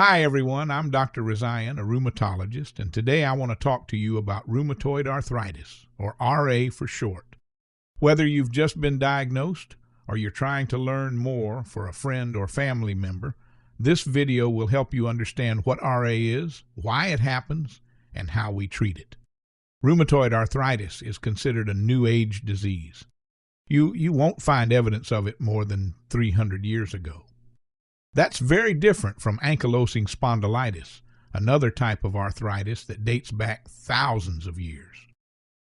Hi everyone, I'm Dr. Razayan, a rheumatologist, and today I want to talk to you about rheumatoid arthritis, or RA for short. Whether you've just been diagnosed or you're trying to learn more for a friend or family member, this video will help you understand what RA is, why it happens, and how we treat it. Rheumatoid arthritis is considered a new age disease. You won't find evidence of it more than 300 years ago. That's very different from ankylosing spondylitis, another type of arthritis that dates back thousands of years.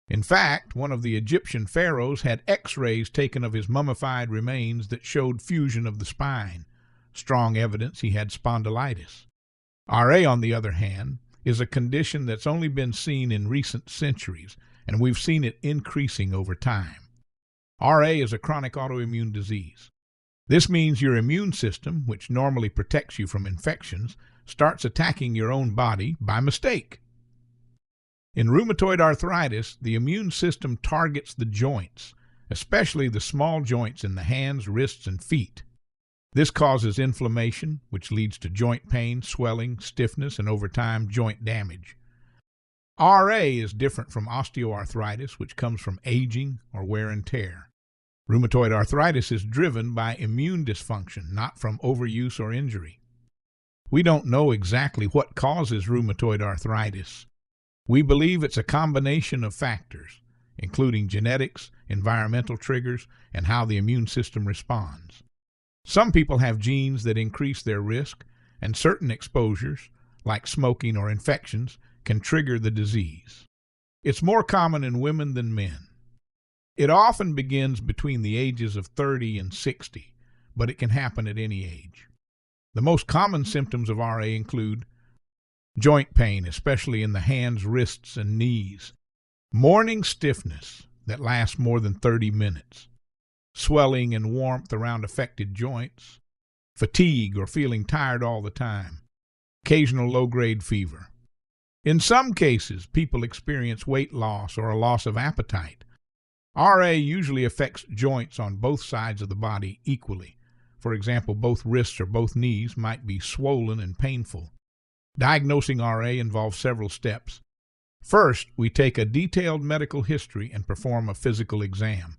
In fact, one of the Egyptian pharaohs had X-rays taken of his mummified remains that showed fusion of the spine, strong evidence he had spondylitis. RA, on the other hand, is a condition that's only been seen in recent centuries, and we've seen it increasing over time. RA is a chronic autoimmune disease. This means your immune system, which normally protects you from infections, starts attacking your own body by mistake. In rheumatoid arthritis, the immune system targets the joints, especially the small joints in the hands, wrists, and feet. This causes inflammation, which leads to joint pain, swelling, stiffness, and over time, joint damage. RA is different from osteoarthritis, which comes from aging or wear and tear. Rheumatoid arthritis is driven by immune dysfunction, not from overuse or injury. We don't know exactly what causes rheumatoid arthritis. We believe it's a combination of factors, including genetics, environmental triggers, and how the immune system responds. Some people have genes that increase their risk, and certain exposures, like smoking or infections, can trigger the disease. It's more common in women than men. It often begins between the ages of 30 and 60, but it can happen at any age. The most common symptoms of RA include joint pain, especially in the hands, wrists, and knees, morning stiffness that lasts more than 30 minutes, swelling and warmth around affected joints, fatigue or feeling tired all the time, occasional low-grade fever. In some cases, people experience weight loss or a loss of appetite. RA usually affects joints on both sides of the body equally. For example, both wrists or both knees might be swollen and painful. Diagnosing RA involves several steps. First, we take a detailed medical history and perform a physical exam.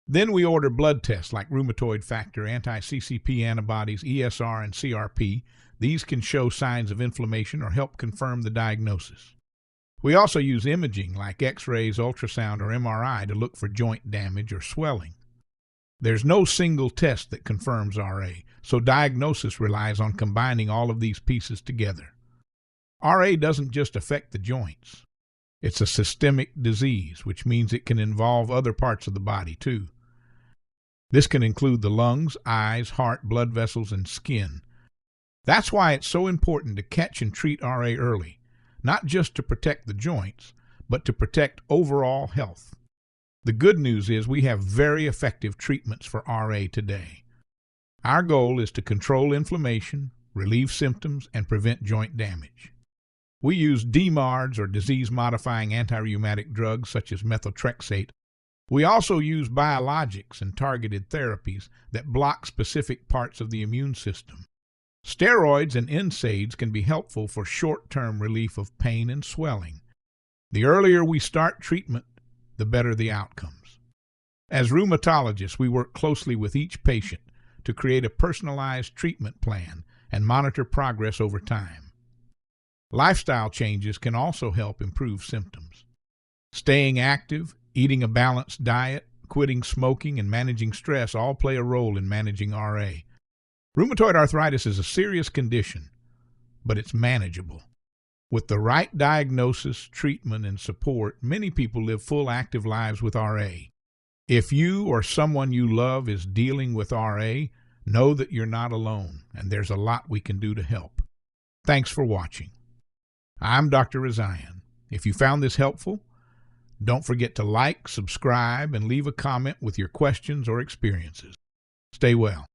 Then we order blood tests like rheumatoid factor, anti-CCP antibodies, ESR, and CRP. These can show signs of inflammation or help confirm the diagnosis. We also use imaging like X-rays, ultrasound, or MRI to look for joint damage or swelling. There's no single test that confirms RA, so diagnosis relies on combining all of these pieces together. RA doesn't just affect the joints. It's a systemic disease, which means it can involve other parts of the body too. This can include the lungs, eyes, heart, blood vessels, and skin. That's why it's so important to catch and treat RA early. Not just to protect the joints, but to protect overall health. The good news is we have very effective treatments for RA today. Our goal is to control inflammation, relieve symptoms, and prevent joint damage. We use DMARDs or disease-modifying antirheumatic drugs such as methotrexate. We also use biologics and targeted therapies that block specific parts of the immune system. Steroids and NSAIDs can be helpful for short-term relief of pain and swelling. The earlier we start treatment, the better the outcomes. As rheumatologists, we work closely with each patient to create a personalized treatment plan and monitor progress over time. Lifestyle changes can also help improve symptoms. Staying active, eating a balanced diet, quitting smoking, and managing stress all play a role in managing RA. Rheumatoid arthritis is a serious condition, but it's manageable. With the right diagnosis, treatment, and support, many people live full, active lives with RA. If you or someone you love is dealing with RA, know that you're not alone, and there's a lot we can do to help. Thanks for watching. I'm Dr. Razayan. If you found this helpful, don't forget to like, subscribe, and leave a comment with your questions or experiences. Stay well.